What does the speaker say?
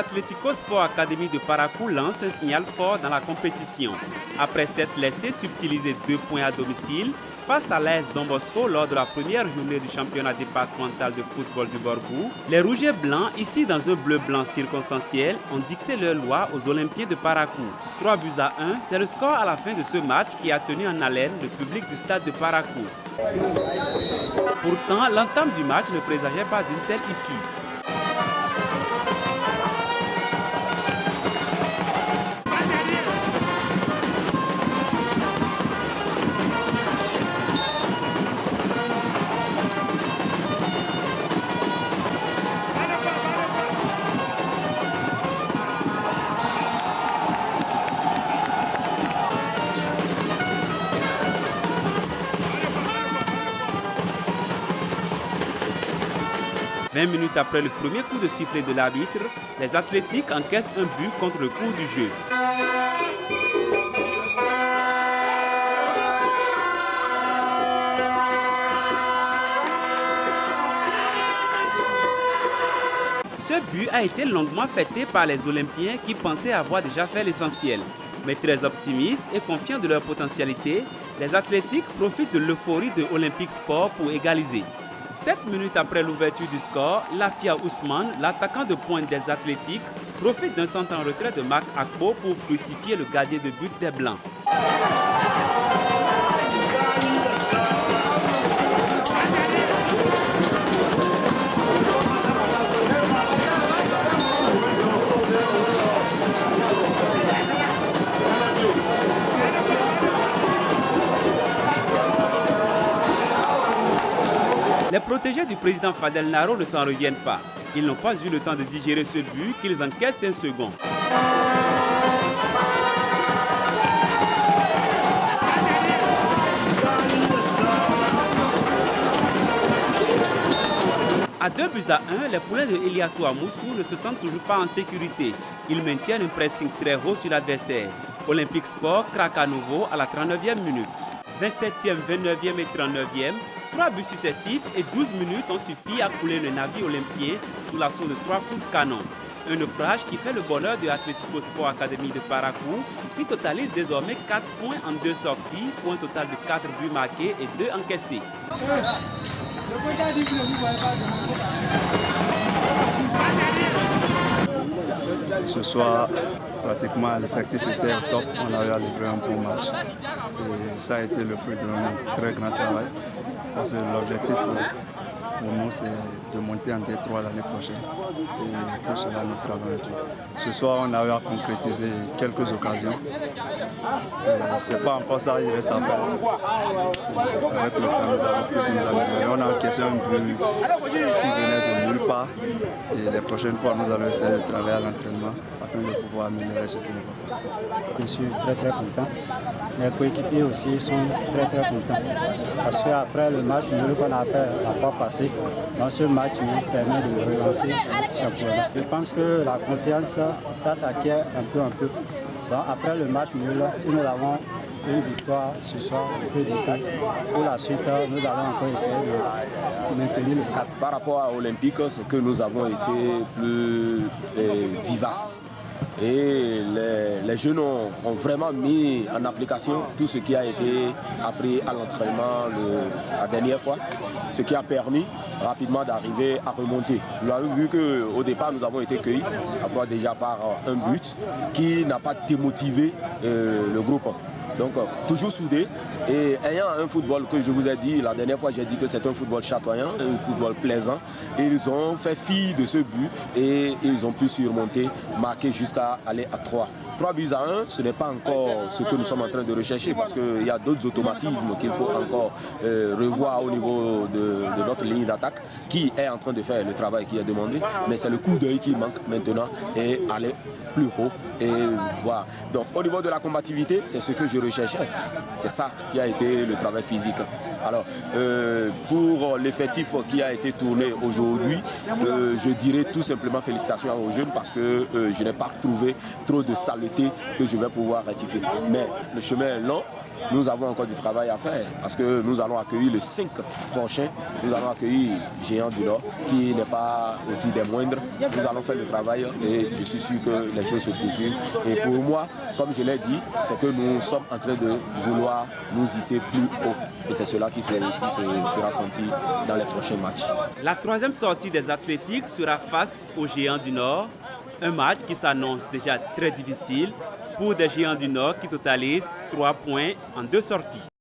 Atlético Sport Academy de Parakou lance un signal fort dans la compétition. Après s'être laissé subtiliser 2 points à domicile, face à l'AS Don Bosco lors de la première journée du championnat départemental de football du Borgou, les Rouges et Blancs, ici dans un bleu-blanc circonstanciel, ont dicté leur loi aux Olympiens de Parakou. 3 buts à 1, c'est le score à la fin de ce match qui a tenu en haleine le public du stade de Parakou. Pourtant, l'entame du match ne présageait pas d'une telle issue. « 20 minutes après le premier coup de sifflet de l'arbitre, les Athlétiques encaissent un but contre le cours du jeu. Ce but a été longuement fêté par les Olympiens qui pensaient avoir déjà fait l'essentiel. Mais très optimistes et confiants de leur potentialité, les Athlétiques profitent de l'euphorie de Olympique Sport pour égaliser. 7 minutes après l'ouverture du score, Lafia Ousmane, l'attaquant de pointe des Athlétiques, profite d'un centre en retrait de Marc Akpo pour crucifier le gardien de but des Blancs. Les protégés du président Fadel Naro ne s'en reviennent pas. Ils n'ont pas eu le temps de digérer ce but qu'ils encaissent un second. À 2 buts à 1, les poulains de Eliassou Amoussou ne se sentent toujours pas en sécurité. Ils maintiennent un pressing très haut sur l'adversaire. Olympique Sport craque à nouveau à la 39e minute. 27e, 29e et 39e. 3 buts successifs et 12 minutes ont suffi à couler le navire olympien sous l'assaut de 3 coups de canon. Un naufrage qui fait le bonheur de Atlético Sport Academy de Parakou, qui totalise désormais 4 points en 2 sorties, pour un total de 4 buts marqués et 2 encaissés. Ce soir, pratiquement l'effectif était au top, on a eu à livrer un bon match. Et ça a été le fruit d'un très grand travail. Parce que l'objectif pour nous, c'est de monter en D3 l'année prochaine. Et pour cela, nous travaillons dur. Ce soir, on a eu à concrétiser quelques occasions. Ce n'est pas encore ça, il reste à faire. Et avec le temps, nous allons plus nous améliorer. On a encaissé un but qui venait de nulle part. Et les prochaines fois, nous allons essayer de travailler à l'entraînement afin de pouvoir améliorer ce qui n'est pas. Je suis très content. Mes coéquipiers aussi sont très contents. Parce qu'après le match nul qu'on a fait la fois passée, dans ce match nous permet de relancer le championnat. Je pense que la confiance, ça s'acquiert un peu. Donc après le match nul, si nous avons une victoire ce soir, on peut dire que pour la suite, nous allons encore essayer de maintenir le cap. Par rapport à Olympique, c'est que nous avons été plus vivaces. Et les jeunes ont vraiment mis en application tout ce qui a été appris à l'entraînement la dernière fois, ce qui a permis rapidement d'arriver à remonter. Vous avez vu qu'au départ, nous avons été cueillis, à fois déjà par un but qui n'a pas démotivé le groupe. Donc toujours soudés et ayant un football que je vous ai dit, la dernière fois j'ai dit que c'est un football chatoyant, un football plaisant. Et ils ont fait fi de ce but et ils ont pu surmonter, marquer jusqu'à aller à 3. 3 buts à 1, ce n'est pas encore ce que nous sommes en train de rechercher parce qu'il y a d'autres automatismes qu'il faut encore revoir au niveau de notre ligne d'attaque qui est en train de faire le travail qui est demandé. Mais c'est le coup d'œil qui manque maintenant et aller plus haut et voir. Donc au niveau de la combativité, c'est ce que je recherchais. C'est ça qui a été le travail physique. Alors pour l'effectif qui a été tourné aujourd'hui, je dirais tout simplement félicitations aux jeunes parce que je n'ai pas trouvé trop de saleté que je vais pouvoir rectifier. Mais le chemin est long nous avons encore du travail à faire parce que nous allons accueillir le 5 prochain. Nous allons accueillir Géant du Nord qui n'est pas aussi des moindres. Nous allons faire le travail et je suis sûr que les choses se poursuivent. Et pour moi, comme je l'ai dit, c'est que nous sommes en train de vouloir nous hisser plus haut. Et c'est cela qui se fera sentir dans les prochains matchs. La troisième sortie des Athlétiques sera face aux Géants du Nord. Un match qui s'annonce déjà très difficile pour des Géants du Nord qui totalisent 3 points en 2 sorties.